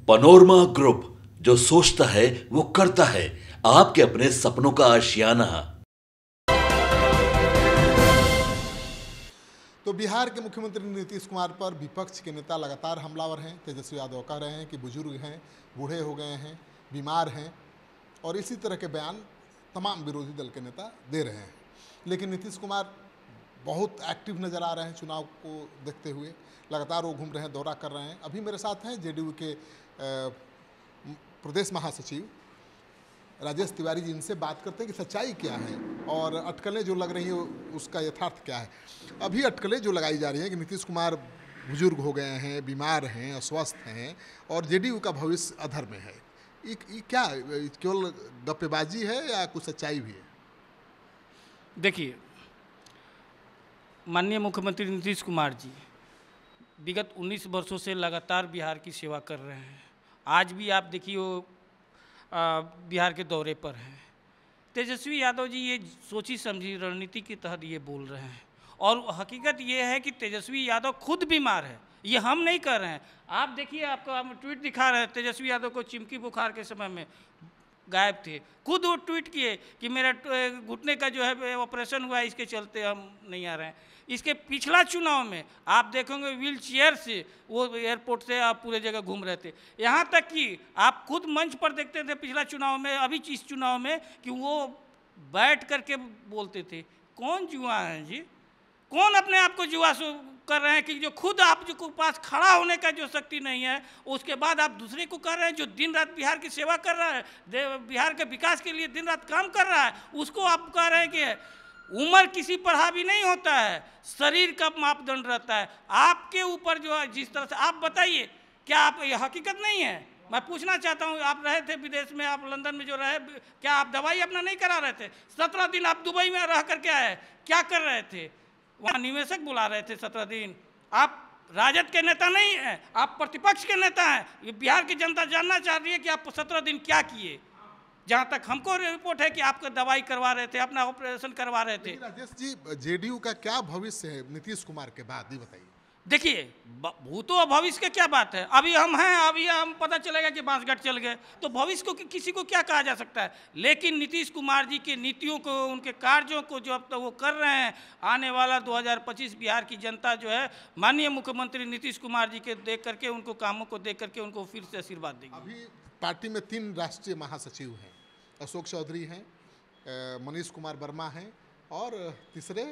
Panorama group, जो सोचता है वो करता है। आपके अपने सपनों का आशियाना। तो बिहार के मुख्यमंत्री नीतीश कुमार पर विपक्ष के नेता लगातार हमलावर हैं। तेजस्वी यादव कह रहे हैं कि बुजुर्ग हैं, बूढ़े हो गए हैं, बीमार हैं, और इसी तरह के बयान तमाम विरोधी दल के नेता दे रहे हैं। लेकिन नीतीश कुमार बहुत एक्टिव नज़र आ रहे हैं। चुनाव को देखते हुए लगातार वो घूम रहे हैं, दौरा कर रहे हैं। अभी मेरे साथ हैं जेडीयू के प्रदेश महासचिव राजेश तिवारी जी। इनसे बात करते हैं कि सच्चाई क्या है और अटकलें जो लग रही हैं उसका यथार्थ क्या है। अभी अटकलें जो लगाई जा रही हैं कि नीतीश कुमार बुजुर्ग हो गए हैं, बीमार हैं, अस्वस्थ हैं और जेडीयू का भविष्य अधर में है। ये क्या केवल गप्पेबाजी है या कुछ सच्चाई भी है? देखिए, माननीय मुख्यमंत्री नीतीश कुमार जी विगत 19 वर्षों से लगातार बिहार की सेवा कर रहे हैं। आज भी आप देखिए वो बिहार के दौरे पर हैं। तेजस्वी यादव जी ये सोची समझी रणनीति के तहत ये बोल रहे हैं, और हकीकत ये है कि तेजस्वी यादव खुद बीमार है, ये हम नहीं कर रहे हैं। आप देखिए, आपको हम ट्वीट दिखा रहे हैं, तेजस्वी यादव को चिमकी बुखार के समय में गायब थे, खुद वो ट्वीट किए कि मेरा घुटने का जो है ऑपरेशन हुआ है, इसके चलते हम नहीं आ रहे हैं। इसके पिछला चुनाव में आप देखोगे व्हील चेयर से वो एयरपोर्ट से आप पूरे जगह घूम रहे थे। यहाँ तक कि आप खुद मंच पर देखते थे पिछला चुनाव में, अभी इस चुनाव में, कि वो बैठ करके बोलते थे। कौन जुआ है जी? कौन अपने आप को जुआ कर रहे हैं कि जो खुद आप जो पास खड़ा होने का जो शक्ति नहीं है, उसके बाद आप दूसरे को कर रहे हैं जो दिन रात बिहार की सेवा कर रहा है, बिहार के विकास के लिए दिन रात काम कर रहा है, उसको आप कह रहे हैं कि उम्र किसी पर हावी नहीं होता है, शरीर का मापदंड रहता है। आपके ऊपर जो है जिस तरह से आप बताइए, क्या आप ये हकीकत नहीं है? मैं पूछना चाहता हूँ, आप रहे थे विदेश में, आप लंदन में जो रहे, क्या आप दवाई अपना नहीं करा रहे थे? 17 दिन आप दुबई में रह करके आए, क्या कर रहे थे? वहाँ निवेशक बुला रहे थे 17 दिन। आप राजद के नेता नहीं हैं, आप प्रतिपक्ष के नेता हैं। ये बिहार की जनता जानना चाह रही है कि आप 17 दिन क्या किए। जहाँ तक हमको रिपोर्ट है कि आपको दवाई करवा रहे थे, अपना ऑपरेशन करवा रहे थे। राजेश जी, जेडीयू का क्या भविष्य है नीतीश कुमार के बाद, ये बताइए। देखिए, भूतो और भविष्य की क्या बात है? अभी हम हैं, अभी हम पता चलेगा कि बांसगढ़ चल गए, तो भविष्य को किसी को क्या कहा जा सकता है? लेकिन नीतीश कुमार जी के नीतियों को, उनके कार्यों को जो अब तक वो कर रहे हैं, आने वाला 2025 बिहार की जनता जो है माननीय मुख्यमंत्री नीतीश कुमार जी के देख करके, उनको कामों को देख करके उनको फिर से आशीर्वाद देगी। अभी पार्टी में 3 राष्ट्रीय महासचिव हैं। अशोक चौधरी हैं, मनीष कुमार वर्मा हैं और तीसरे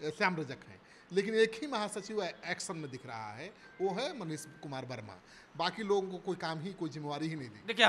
श्याम रजक हैं। लेकिन एक ही महासचिव एक्शन में दिख रहा है, वो है मनीष कुमार वर्मा। बाकी लोगों को कोई काम ही, कोई जिम्मेवारी ही नहीं दी। देखिए,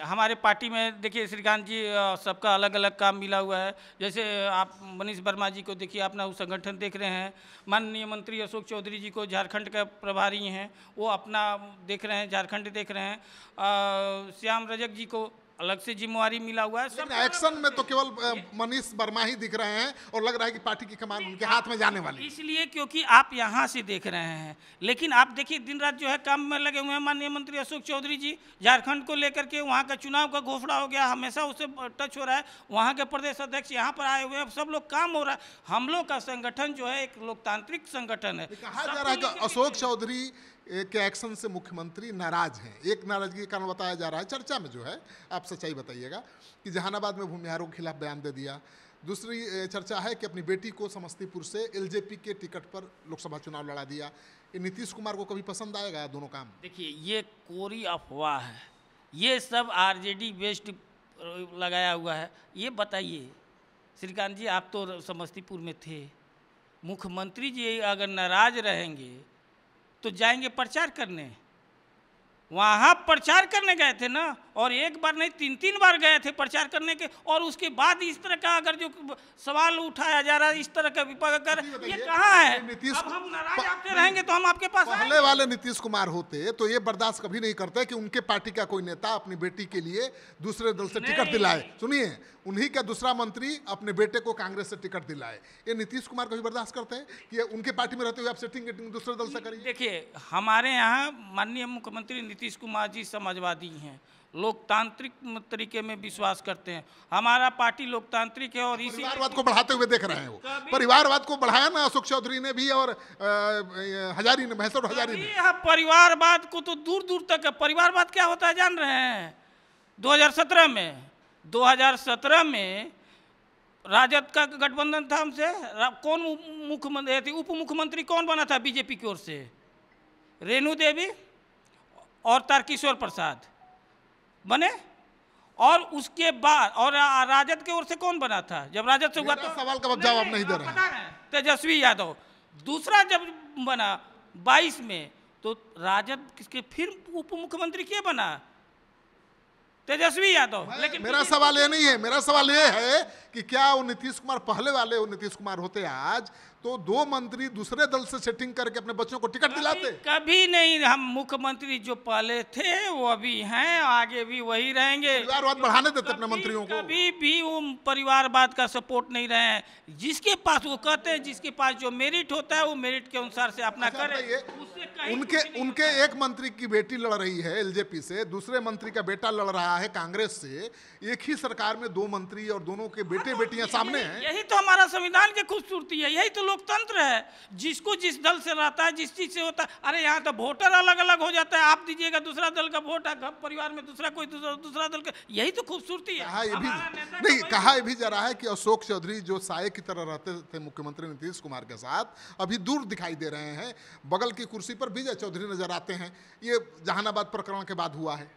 हमारे पार्टी में देखिए श्रीकांत जी, सबका अलग अलग काम मिला हुआ है। जैसे आप मनीष वर्मा जी को देखिए, अपना वो संगठन देख रहे हैं। माननीय मंत्री अशोक चौधरी जी को झारखंड का प्रभारी हैं, वो अपना देख रहे हैं, झारखंड देख रहे हैं। श्याम रजक जी को अलग से जिम्मेवारी मिला हुआ है। सब एक्शन में तो केवल मनीष वर्मा ही दिख रहे हैं और लग रहा है कि पार्टी की कमान उनके हाथ में जाने वाली। इसलिए क्योंकि आप यहाँ से देख रहे हैं, लेकिन आप देखिए दिन रात जो है काम में लगे हुए हैं माननीय मंत्री अशोक चौधरी जी। झारखंड को लेकर के वहाँ का चुनाव का घोषणा हो गया, हमेशा उससे टच हो रहा है। वहाँ के प्रदेश अध्यक्ष यहाँ पर आए हुए हैं, सब लोग काम हो रहा है। हम लोग का संगठन जो है एक लोकतांत्रिक संगठन है। कहा जा रहा है कि अशोक चौधरी के एक्शन से मुख्यमंत्री नाराज हैं। एक नाराजगी का कारण बताया जा रहा है, चर्चा में जो है, आप सच्चाई बताइएगा, कि जहानाबाद में भूमिहारों के खिलाफ बयान दे दिया। दूसरी चर्चा है कि अपनी बेटी को समस्तीपुर से एलजेपी के टिकट पर लोकसभा चुनाव लड़ा दिया। ये नीतीश कुमार को कभी पसंद आएगा दोनों काम? देखिए, ये कोरी अफवाह है, ये सब आरजेडी बेस्ड लगाया हुआ है। ये बताइए श्रीकांत जी, आप तो समस्तीपुर में थे, मुख्यमंत्री जी अगर नाराज रहेंगे तो जाएंगे प्रचार करने। वहाँ प्रचार करने गए थे ना, और एक बार नहीं 3 बार गए थे प्रचार करने के, और उसके बाद इस तरह का अगर जो सवाल उठाया जा रहा है, इस तरह का विपक्ष कर, ये कहाँ है? अब हम नाराज आपसे रहेंगे तो हम आपके पास पहले वाले नीतीश कुमार होते तो ये बर्दाश्त कभी नहीं करते कि उनके पार्टी का कोई नेता अपनी बेटी के लिए दूसरे दल से टिकट दिलाए। सुनिए, उन्हीं का दूसरा मंत्री अपने बेटे को कांग्रेस से टिकट दिलाए। ये नीतीश कुमार कभी बर्दाश्त करते हैं कि उनके पार्टी में रहते हुए आप सेटिंग दूसरे दल से करिए? देखिए, हमारे यहाँ माननीय मुख्यमंत्री नीतीश कुमार जी समाजवादी हैं, लोकतांत्रिक तरीके में विश्वास करते हैं। हमारा पार्टी लोकतांत्रिक है और इसी परिवारवाद को बढ़ाते हुए देख रहे हैं वो। परिवारवाद को बढ़ाया ना अशोक चौधरी ने भी और हजारी ने, महेश्वर हजारी ने। परिवारवाद को तो दूर दूर तक है। परिवारवाद क्या होता है जान रहे हैं? 2017 में राजद का गठबंधन था हमसे, कौन मुख्यमंत्री थी, उप मुख्यमंत्री कौन बना था बीजेपी की ओर से? रेणु देवी और तारकिशोर प्रसाद बने। और उसके बाद और राजद की ओर से कौन बना था जब राजद से हुआ? तो सवाल का जवाब नहीं दे रहे हैं। तेजस्वी यादव। दूसरा जब बना 22 में तो राजद किसके फिर उप मुख्यमंत्री क्या बना? तेजस्वी यादव। लेकिन मेरा सवाल ये नहीं है, मेरा सवाल ये है कि क्या वो नीतीश कुमार पहले वाले वो नीतीश कुमार होते आज तो 2 मंत्री दूसरे दल से सेटिंग करके अपने बच्चों को टिकट दिलाते? कभी नहीं। हम मुख्यमंत्री जो पहले थे वो अभी हैं, आगे भी वही रहेंगे। परिवारवाद बढ़ाने देते अपने मंत्रियों को। कभी भी वो परिवारवाद का सपोर्ट नहीं रहे हैं। जिसके पास वो कहते हैं जिसके पास जो मेरिट होता है वो मेरिट के अनुसार से अपना करे। उनके एक मंत्री की बेटी लड़ रही है एलजेपी से, दूसरे मंत्री का बेटा लड़ रहा है कांग्रेस से। एक ही सरकार में 2 मंत्री और दोनों के बेटे बेटियां सामने हैं। यही तो हमारा संविधान की खूबसूरती है, यही तो लोकतंत्र है। जिसको जिस दल से रहता है, जिस चीज से होता है। अरे यहाँ तो वोटर अलग अलग हो जाता है। आप दीजिएगा दूसरा दल का वोट, परिवार में दूसरा कोई दूसरा दल का, यही तो खूबसूरती है। कहा ये भी जा रहा है कि अशोक चौधरी जो साये की तरह रहते थे मुख्यमंत्री नीतीश कुमार के साथ, अभी दूर दिखाई दे रहे हैं। बगल की कुर्सी पर विजय चौधरी नजर आते हैं। ये जहानाबाद प्रकरण के बाद हुआ है।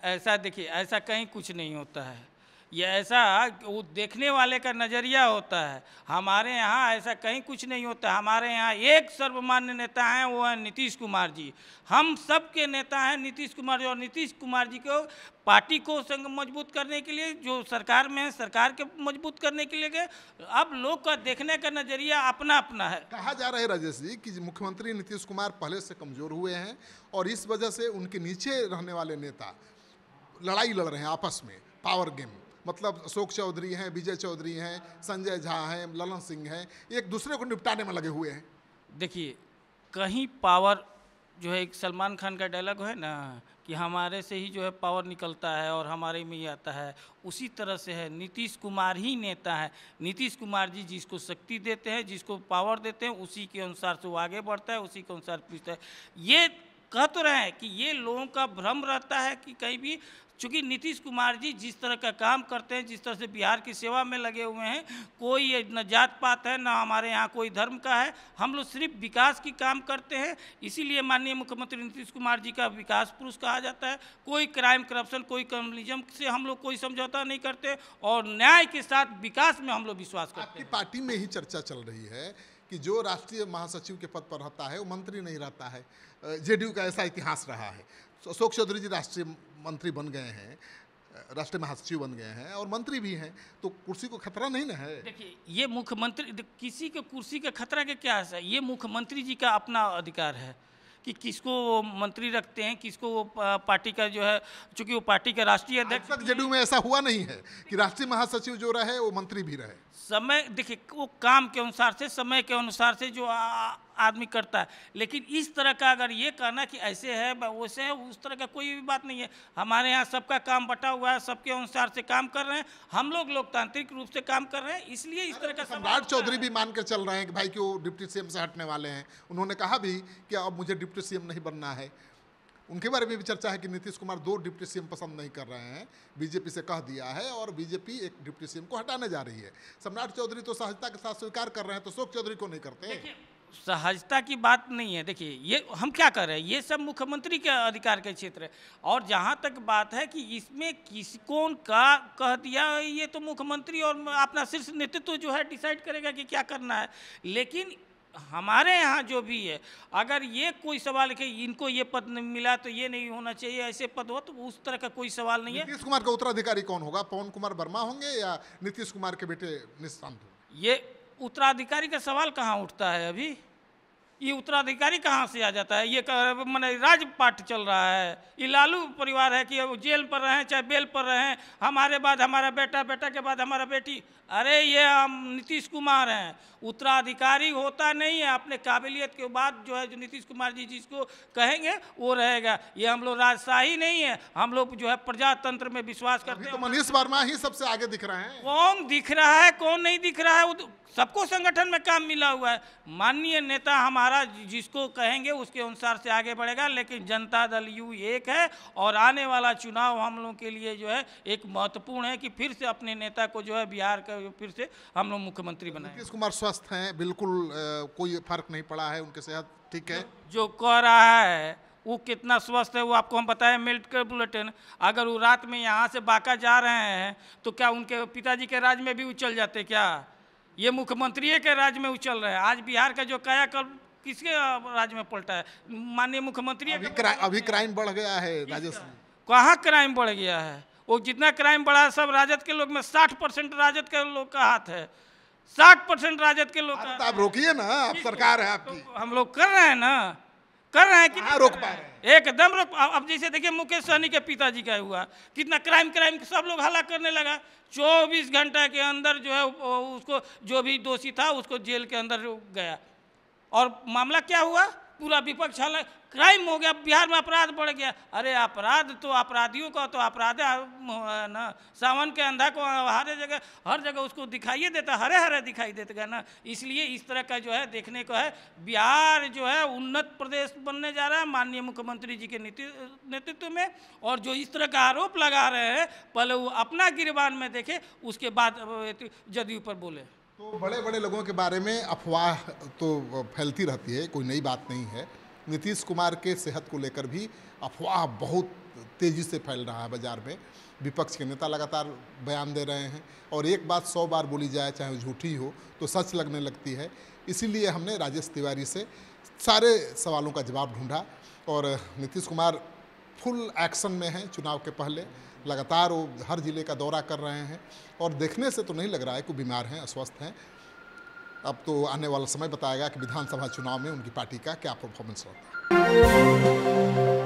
ऐसा देखिए, ऐसा कहीं कुछ नहीं होता है। ये ऐसा वो देखने वाले का नज़रिया होता है। हमारे यहाँ ऐसा कहीं कुछ नहीं होता। हमारे यहाँ एक सर्वमान्य नेता हैं, वो है नीतीश कुमार जी। हम सब के नेता हैं नीतीश कुमार जी। और नीतीश कुमार जी को पार्टी को संग मजबूत करने के लिए जो सरकार में है, सरकार के मजबूत करने के लिए गए। अब लोग का देखने का नज़रिया अपना अपना है। कहा जा रहा है राजेश जी कि मुख्यमंत्री नीतीश कुमार पहले से कमज़ोर हुए हैं और इस वजह से उनके नीचे रहने वाले नेता लड़ाई लड़ रहे हैं आपस में, पावर गेम। मतलब अशोक चौधरी हैं, विजय चौधरी हैं, संजय झा हैं, ललन सिंह हैं, एक दूसरे को निपटाने में लगे हुए हैं। देखिए, कहीं पावर जो है, एक सलमान खान का डायलॉग है ना कि हमारे से ही जो है पावर निकलता है और हमारे में ही आता है, उसी तरह से है। नीतीश कुमार ही नेता है। नीतीश कुमार जी जिसको शक्ति देते हैं, जिसको पावर देते हैं, उसी के अनुसार से वो आगे बढ़ता है, उसी के अनुसार पीछता है। ये कह तो रहे हैं कि ये लोगों का भ्रम रहता है कि कहीं भी, चूँकि नीतीश कुमार जी जिस तरह का काम करते हैं, जिस तरह से बिहार की सेवा में लगे हुए हैं, कोई न जात पात है, ना हमारे यहाँ कोई धर्म का है। हम लोग सिर्फ विकास की काम करते हैं। इसीलिए माननीय मुख्यमंत्री नीतीश कुमार जी का विकास पुरुष कहा जाता है। कोई क्राइम करप्शन, कोई कम्युनिज्म से हम लोग कोई समझौता नहीं करते और न्याय के साथ विकास में हम लोग विश्वास करते हैं। आपकी पार्टी में ही चर्चा चल रही है कि जो राष्ट्रीय महासचिव के पद पर रहता है वो मंत्री नहीं रहता है। जेडीयू का ऐसा इतिहास रहा है। अशोक चौधरी जी राष्ट्रीय मंत्री बन गए हैं, राष्ट्रीय महासचिव बन गए हैं और मंत्री भी हैं, तो कुर्सी को खतरा नहीं ना है? देखिए, ये मुख्यमंत्री, किसी के कुर्सी के खतरा के क्या है? ये मुख्यमंत्री जी का अपना अधिकार है कि किसको मंत्री रखते हैं, किसको वो पार्टी का जो है, चूंकि वो पार्टी का राष्ट्रीय अध्यक्ष। अब तक जेडीयू में ऐसा हुआ नहीं है कि राष्ट्रीय महासचिव जो रहे वो मंत्री भी रहे। समय देखिए, वो काम के अनुसार से, समय के अनुसार से जो आदमी करता है। लेकिन इस तरह का अगर ये कहना कि ऐसे है वैसे है, उस तरह का कोई भी बात नहीं है। हमारे यहाँ सबका काम बटा हुआ है, सबके अनुसार से काम कर रहे हैं। हम लोग लोकतांत्रिक रूप से काम कर रहे हैं, इसलिए इस तरह का सम्राट चौधरी भी मान कर चल रहे हैं कि भाई कि वो डिप्टी सीएम से हटने वाले हैं। उन्होंने कहा भी कि अब मुझे डिप्टी सीएम नहीं बनना है। उनके बारे में भी चर्चा है कि नीतीश कुमार 2 डिप्टी सीएम पसंद नहीं कर रहे हैं, बीजेपी से कह दिया है और बीजेपी एक डिप्टी सीएम को हटाने जा रही है। सम्राट चौधरी तो सहजता के साथ स्वीकार कर रहे हैं, तो अशोक चौधरी को नहीं करते। सहजता की बात नहीं है। देखिए, ये हम क्या कर रहे हैं, ये सब मुख्यमंत्री के अधिकार के क्षेत्र है। और जहाँ तक बात है कि इसमें किसी कौन का कह दिया, ये तो मुख्यमंत्री और अपना शीर्ष नेतृत्व जो है डिसाइड करेगा कि क्या करना है। लेकिन हमारे यहाँ जो भी है, अगर ये कोई सवाल है कि इनको ये पद नहीं मिला तो ये नहीं होना चाहिए, ऐसे पद हो, तो उस तरह का कोई सवाल नहीं है। नीतीश कुमार का उत्तराधिकारी कौन होगा? पवन कुमार वर्मा होंगे या नीतीश कुमार के बेटे निशांत? ये उत्तराधिकारी का सवाल कहाँ उठता है अभी? ये उत्तराधिकारी कहाँ से आ जाता है? ये माने राजपाट चल रहा है। ये लालू परिवार है कि वो जेल पर रहें चाहे बेल पर रहें, हमारे बाद हमारा बेटा, बेटा के बाद हमारा बेटी। अरे ये हम नीतीश कुमार हैं, उत्तराधिकारी होता नहीं है। अपने काबिलियत के बाद जो है जो नीतीश कुमार जी जिसको कहेंगे वो रहेगा। ये हम लोग राजशाही नहीं है, हम लोग जो है प्रजातंत्र में विश्वास करते हैं। तो मनीष वर्मा ही सबसे आगे दिख रहे हैं। कौन दिख रहा है कौन नहीं दिख रहा है, वो तो सबको संगठन में काम मिला हुआ है। माननीय नेता हमारा जिसको कहेंगे उसके अनुसार से आगे बढ़ेगा, लेकिन जनता दल यू एक है और आने वाला चुनाव हम लोगों के लिए जो है एक महत्वपूर्ण है कि फिर से अपने नेता को जो है बिहार का फिर से हम लोग मुख्यमंत्री बनाए। नीतीश कुमार स्वस्थ हैं, बिल्कुल कोई फर्क नहीं पड़ा है, उनकी सेहत ठीक है। जो कह रहा है वो कितना स्वस्थ है वो आपको हम बताएं। मेडिकल बुलेटिन, अगर वो रात में यहाँ से बांका जा रहे हैं तो क्या उनके पिताजी के राज में भी उछल जाते क्या? ये मुख्यमंत्री के राज में उछल रहे हैं। आज बिहार का जो कायाकल्प किसके राज में पलटा है? माननीय मुख्यमंत्री। अभी क्राइम बढ़ गया है राजस्थान। कहाँ क्राइम बढ़ गया है? वो जितना क्राइम बढ़ा है सब राजद के लोग में। 60% राजद के लोग का हाथ है, 60% राजद के लोग का। आप रोकिए ना, आप सरकार है आपकी। तो हम लोग कर रहे हैं ना, कर रहे हैं कि नहीं रोक पा रहे हैं? एकदम रोक। अब जैसे देखिए मुकेश सहनी के पिताजी का हुआ, कितना क्राइम सब लोग हल्ला करने लगा। 24 घंटा के अंदर जो है उसको जो भी दोषी था उसको जेल के अंदर गया। और मामला क्या हुआ? पूरा विपक्ष हल्ला, क्राइम हो गया, बिहार में अपराध बढ़ गया। अरे अपराध तो अपराधियों का तो अपराध है ना। सावन के अंधा को हर जगह उसको दिखाइए देता, हरे हरे दिखाई देता ना। इसलिए इस तरह का जो है देखने को है। बिहार जो है उन्नत प्रदेश बनने जा रहा है माननीय मुख्यमंत्री जी के नेतृत्व में। और जो इस तरह का आरोप लगा रहे हैं, पहले वो अपना गिरबान में देखे, उसके बाद जदयू पर बोले। तो बड़े बड़े लोगों के बारे में अफवाह तो फैलती रहती है, कोई नई बात नहीं है। नीतीश कुमार के सेहत को लेकर भी अफवाह बहुत तेज़ी से फैल रहा है बाजार में। विपक्ष के नेता लगातार बयान दे रहे हैं और एक बात 100 बार बोली जाए चाहे झूठी हो तो सच लगने लगती है। इसीलिए हमने राजेश तिवारी से सारे सवालों का जवाब ढूंढा और नीतीश कुमार फुल एक्शन में हैं। चुनाव के पहले लगातार वो हर जिले का दौरा कर रहे हैं और देखने से तो नहीं लग रहा है कि बीमार हैं, अस्वस्थ हैं। अब तो आने वाला समय बताएगा कि विधानसभा चुनाव में उनकी पार्टी का क्या परफॉर्मेंस होता है।